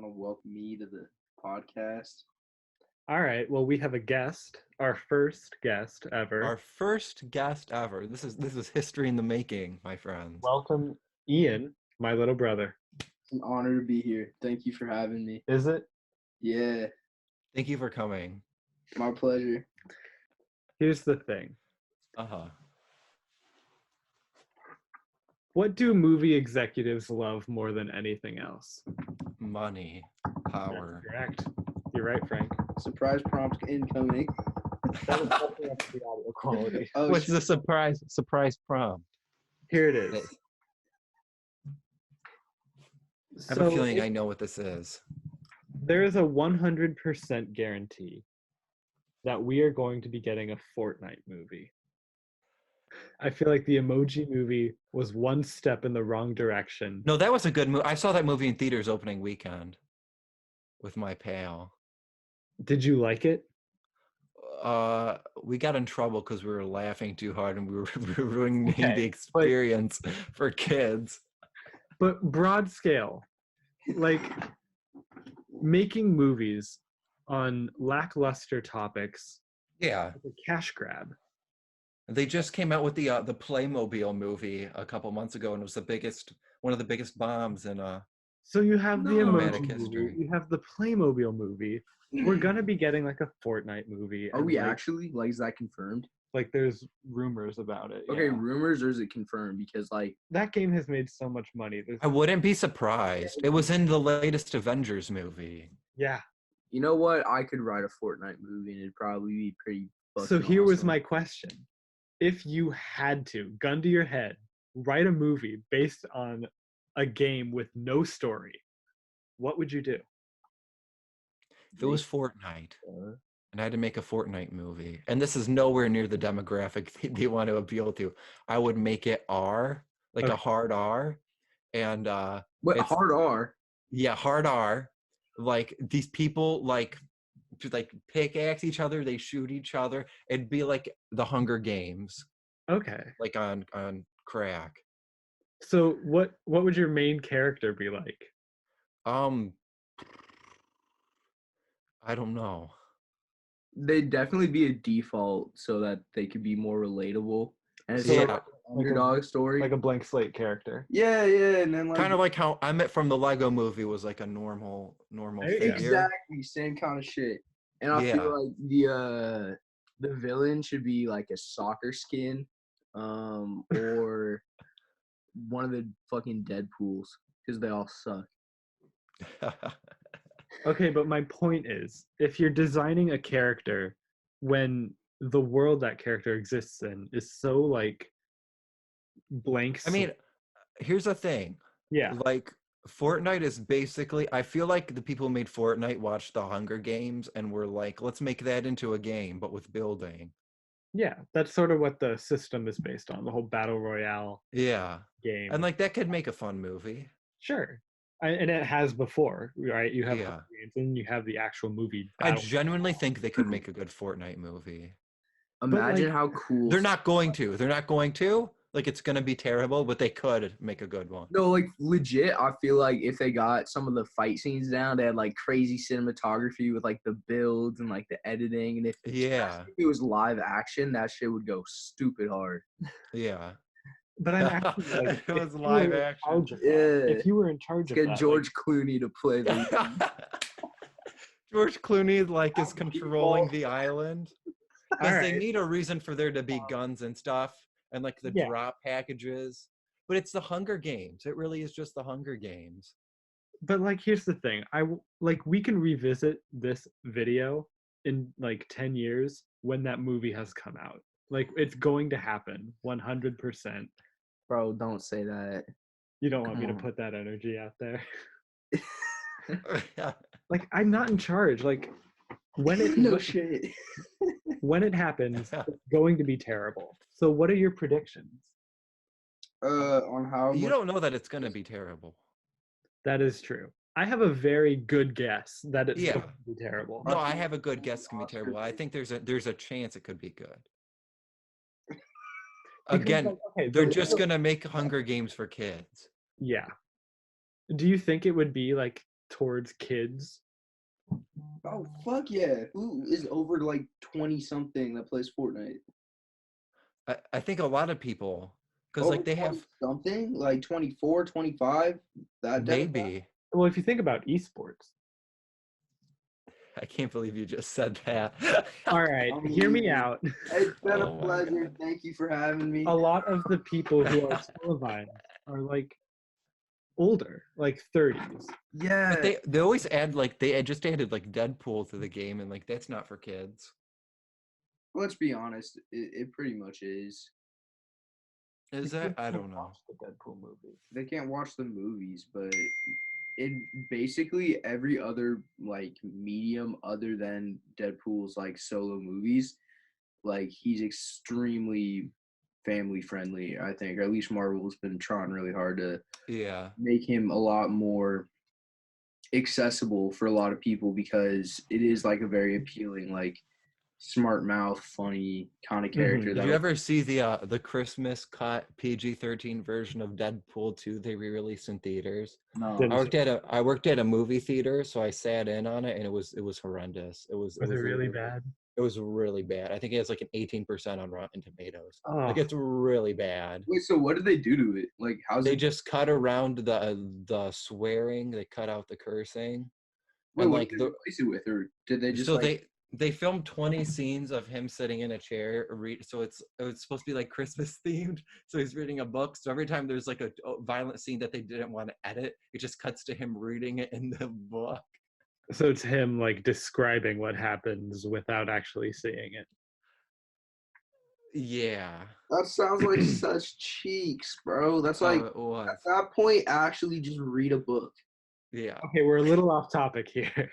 want to welcome me to the podcast. All right. Well, we have a guest, our first guest Our ever. first guest ever. This is history in the making, my friends. Welcome, Ian, my little brother. It's an honor to be here. Thank you for having me. Is it? Yeah, Thank you for coming. my pleasure. Here's the thing. Uh-huh. What do movie executives love more than anything else? Money, power. Correct. You're right, Frank. Surprise prompt incoming. That was definitely up to the audio quality. Oh, What's the surprise prompt? Here it is. I have a feeling I know what this is. there is a 100% guarantee that we are going to be getting a Fortnite movie. I feel like the Emoji Movie was one step in the wrong direction. No, that was a good movie. I saw that movie in theaters opening weekend with my pal. Did you like it? We got in trouble because we were laughing too hard and we were ruining Okay, the experience for kids. But broad scale, like making movies on lackluster topics Yeah. is a cash grab. They just came out with the Playmobil movie a couple months ago, and it was one of the biggest bombs in So you have the Cinematic Emoji history. Movie, you have the Playmobil movie. We're gonna be getting like a Fortnite movie. Are and, we like, actually? Like, is that confirmed? Like there's rumors about it. Okay, yeah. rumors, or is it confirmed? Because, like, That game has made so much money. I wouldn't be surprised. It was in the latest Avengers movie. Yeah. you know what? I could write a Fortnite movie, and it'd probably be pretty. So fucking here was awesome. my question. If you had to, gun to your head, write a movie based on a game with no story, what would you do? If it was Fortnite, and I had to make a Fortnite movie, and this is nowhere near the demographic they want to appeal to, I would make it R, like a Okay. hard R, and What it's- hard R? yeah, hard R. Like these people to pickaxe each other, they shoot each other. It'd be like the Hunger Games, Okay. like on crack. So what would your main character be like? I don't know. They'd definitely be a default so that they could be more relatable. And it's So, sort yeah. of like an underdog story. Like a blank slate character. yeah, and then like Kind of like how Emmett from the Lego movie was like a normal There you go. figure. exactly same kind of shit. And I Yeah. feel like the villain should be like a soccer skin, or one of the fucking Deadpools because they all suck. Okay, but my point is, if you're designing a character when the world that character exists in is so like blank. I mean, here's the thing. yeah. Like Fortnite is basically, I feel like the people who made Fortnite watched the Hunger Games and were like, let's make that into a game, but with building. Yeah, that's sort of what the system is based on, the whole battle royale Yeah. game. And like that could make a fun movie. Sure. And it has before, right? You have Yeah. Hunger Games, and you have the actual movie. I battle. genuinely think they could make a good Fortnite movie. Imagine like, how cool. They're not going to. Like it's gonna be terrible, but they could make a good one. No, like legit. I feel like if they got some of the fight scenes down, they had like crazy cinematography with like the builds and like the editing. And if it was live action, that shit would go stupid hard. Yeah. But I'm actually like, It if was you live were in action. charge of that- Yeah. If you were in charge of Get that, George Clooney to play the. George Clooney like is controlling the island because they Alright. need a reason for there to be guns and stuff and like the Yeah. drop packages. But it's the Hunger Games. It really is just the Hunger Games. But like, here's the thing. We can revisit this video in like 10 years when that movie has come out. Like, it's going to happen 100%. Bro, don't say that. You don't want me to Come on. put that energy out there. Yeah. Like, I'm not in charge. Like, when it no shit. when it happens, it's going to be terrible. So what are your predictions? On how You much- don't know that it's gonna be terrible. That is true. I have a very good guess that it's Yeah. going to be terrible. No, I have a good guess it's gonna be terrible. I think there's a chance it could be good. Because, Again, like, okay, they're the just real- gonna make Hunger Games for kids. Yeah. Do you think it would be like towards kids. Oh fuck yeah! Who is over like 20 something that plays Fortnite? I think a lot of people, because Over like they have something like 24, 25. That maybe. Well, if you think about esports. I can't believe you just said that. All right, hear me out. It's been Oh a my pleasure. God. Thank you for having me. A lot of the people who are televised are like older, like 30s. Yeah. But they always add like they just added like Deadpool to the game, and like that's not for kids. Let's be honest. It pretty much is. Is that? I don't know. Watch the Deadpool movie. They can't watch the movies, but in basically every other like medium other than Deadpool's like solo movies, like he's extremely family friendly. I think, or at least Marvel's been trying really hard to make him a lot more accessible for a lot of people because it is like a very appealing, like smart mouth, funny kind of character. Did you ever see the Christmas cut PG-13 version of Deadpool 2 they re-released in theaters? No. I worked at a movie theater, so I sat in on it, and it was horrendous. Was it really bad? It was really bad. I think it has like an 18% on Rotten Tomatoes. Oh. Like it's really bad. Wait, so what did they do to it? Like, how's they it? just cut around the swearing. They cut out the cursing. Wait, and what like did they replace it with, or did they just so like? they filmed 20 scenes of him sitting in a chair. So it's supposed to be like Christmas themed. So he's reading a book. So every time there's like a violent scene that they didn't want to edit, it just cuts to him reading it in the book. So it's him like describing what happens without actually seeing it. Yeah. That sounds like such cheeks, bro. That's like at that point, actually just read a book. Yeah. Okay, we're a little off topic here.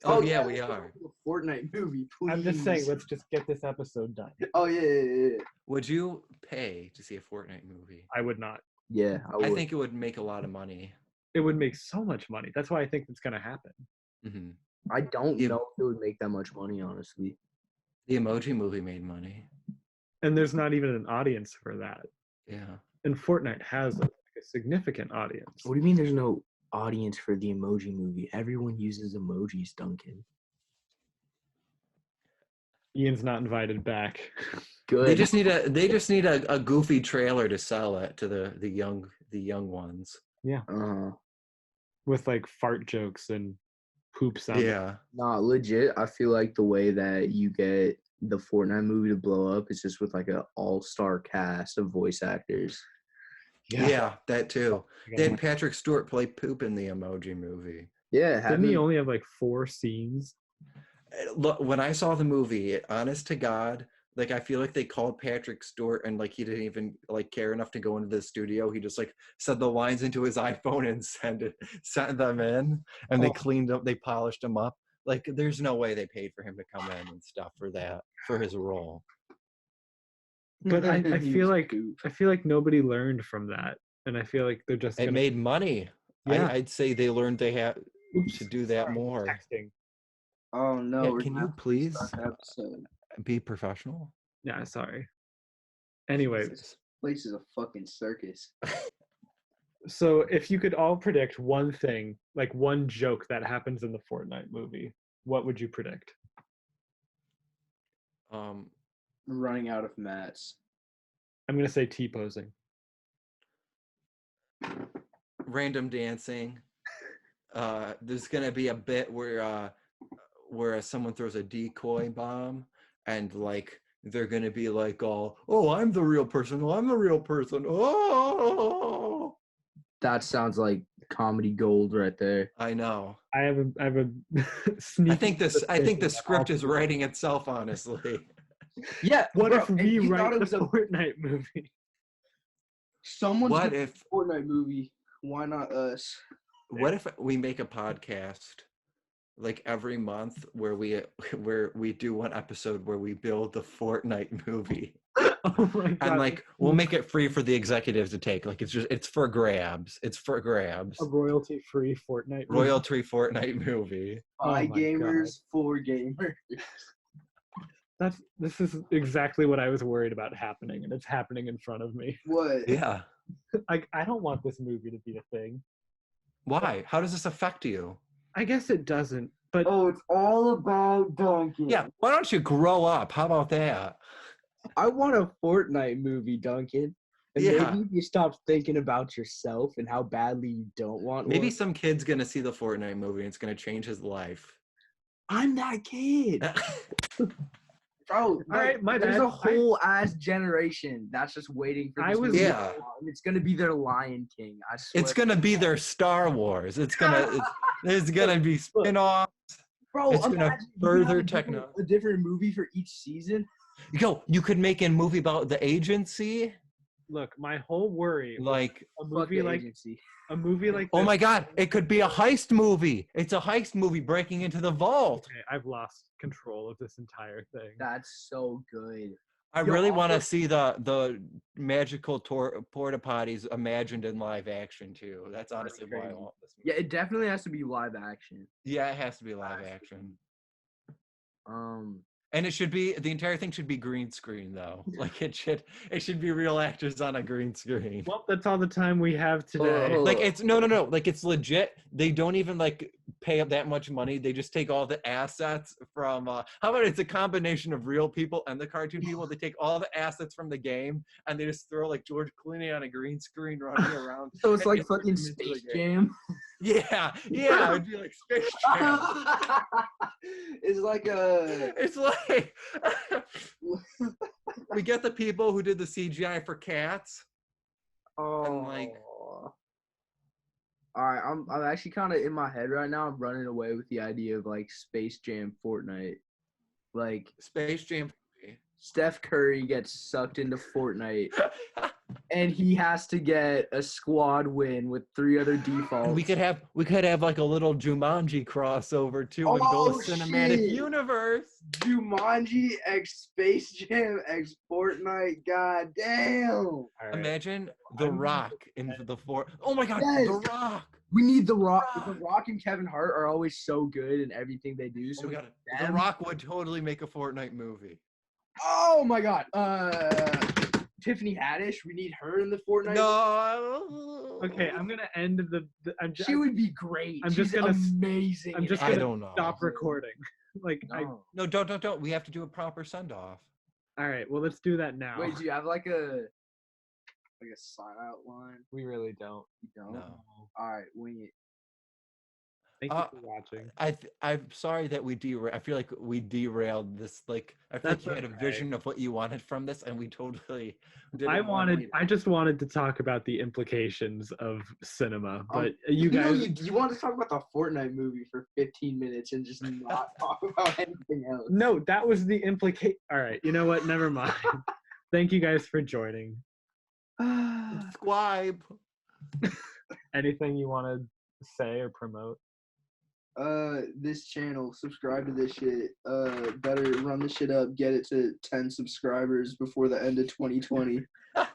Oh yeah, we are. A Fortnite movie, please. I'm just saying, let's just get this episode done. Oh yeah. Would you pay to see a Fortnite movie? I would not. Yeah, I think it would make a lot of money. It would make so much money. That's why I think it's gonna happen. Mm-hmm. I don't know if it would make that much money, honestly. The Emoji Movie made money. And there's not even an audience for that. Yeah. And Fortnite has a significant audience. What do you mean there's no audience for the Emoji Movie? Everyone uses emojis, Duncan. Ian's not invited back. Good. They just need a goofy trailer to sell it to the young ones. Yeah. With like fart jokes and poops on it. Nah, legit, I feel like the way that you get the Fortnite movie to blow up is just with like an all-star cast of voice actors. Yeah, that too. They had Patrick Stewart play poop in the Emoji Movie. Yeah. Didn't he only have like 4 scenes? Look, when I saw the movie, honest to God, like I feel like they called Patrick Stewart and like he didn't even like care enough to go into the studio. He just like said the lines into his iPhone and sent them in, and they cleaned up, they polished them up. Like there's no way they paid for him to come in and stuff for his role. But I feel like nobody learned from that, and I feel like they're just. It made money. Yeah. I'd say they learned they had to do that more. Texting. Oh no! Can you please be professional? Yeah, sorry. Anyways, this place is a fucking circus. So if you could all predict one thing, like one joke that happens in the Fortnite movie, what would you predict? Running out of mats. I'm gonna say T-posing. Random dancing. There's gonna be a bit where someone throws a decoy bomb, and like they're gonna be like, oh, I'm the real person. Oh, I'm the real person. Oh. That sounds like comedy gold right there. I know. I have a sneak. I think the script is writing itself, honestly. Yeah. What if we write the Fortnite movie? What if Fortnite movie? Why not us? What if we make a podcast like every month where we do one episode where we build the Fortnite movie? Oh my God. And like we'll make it free for the executives to take. Like it's for grabs. It's for grabs. A royalty-free Fortnite movie. Royalty Fortnite movie. By gamers for gamers. This is exactly what I was worried about happening, and it's happening in front of me. What? Yeah. I don't want this movie to be a thing. Why? How does this affect you? I guess it doesn't. But Oh, it's all about Duncan. Yeah, why don't you grow up? How about that? I want a Fortnite movie, Duncan. And Yeah. maybe if you stop thinking about yourself and how badly you don't want Maybe one. some kid's gonna see the Fortnite movie and it's gonna change his life. I'm that kid. Bro, right, my there's bad. a whole ass generation that's just waiting for this movie. Yeah. And it's gonna be their Lion King. I swear. It's gonna be their Star Wars. It's gonna be spin-offs. Bro, It's gonna further a different movie for each season. You could make a movie about the agency. Look, my whole worry, like a movie like agency. A movie like oh this. my god, it could be a heist movie. It's a heist movie breaking into the vault. Okay, I've lost control of this entire thing. That's so good. I really want to see the magical porta potties imagined in live action too. That's honestly why I want this movie. Yeah, it definitely has to be live action. Yeah, it has to be live action. And it should be, the entire thing should be green screen though. Like it should be real actors on a green screen. Well, that's all the time we have today. Like it's no. Like it's legit. They don't even like pay up that much money. They just take all the assets from how about it's a combination of real people and the cartoon people. They take all the assets from the game and they just throw like George Clooney on a green screen running around. So it's like fucking Space Jam. Yeah, it'd be like Space Jam. It's like we get the people who did the CGI for Cats. Oh, and like, all right. I'm actually kind of in my head right now. I'm running away with the idea of like Space Jam Fortnite, like Space Jam. Steph Curry gets sucked into Fortnite, and he has to get a squad win with 3 other defaults. And we could have like a little Jumanji crossover too and build a cinematic universe. Jumanji x Space Jam x Fortnite. God damn! Right. Imagine The Rock in the fort. Oh my God, yes. The Rock. We need The Rock. The Rock and Kevin Hart are always so good in everything they do. So The Rock would totally make a Fortnite movie. Oh my God. Tiffany Haddish. We need her in the Fortnite. No. Okay, I'm gonna end she would be great. She's just gonna amazing. I'm just gonna stop recording. Like no, don't. We have to do a proper send off. All right, well let's do that now. Wait, do you have like a sign out line? We really don't. You don't? No. All right, wing it. Thank you for watching. I'm sorry that we derailed. I feel like we derailed this. Like I feel like you had a vision of what you wanted from this, and we totally didn't. I just wanted to talk about the implications of cinema, but you guys. You want to talk about the Fortnite movie for 15 minutes and just not talk about anything else. No, that was the implication. All right, you know what? Never mind. Thank you guys for joining. Subscribe. Anything you want to say or promote? This channel, subscribe to this shit. Better run the shit up, get it to 10 subscribers before the end of 2020. All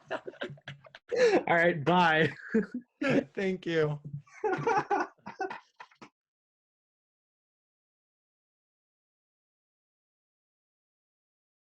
right, bye. Thank you.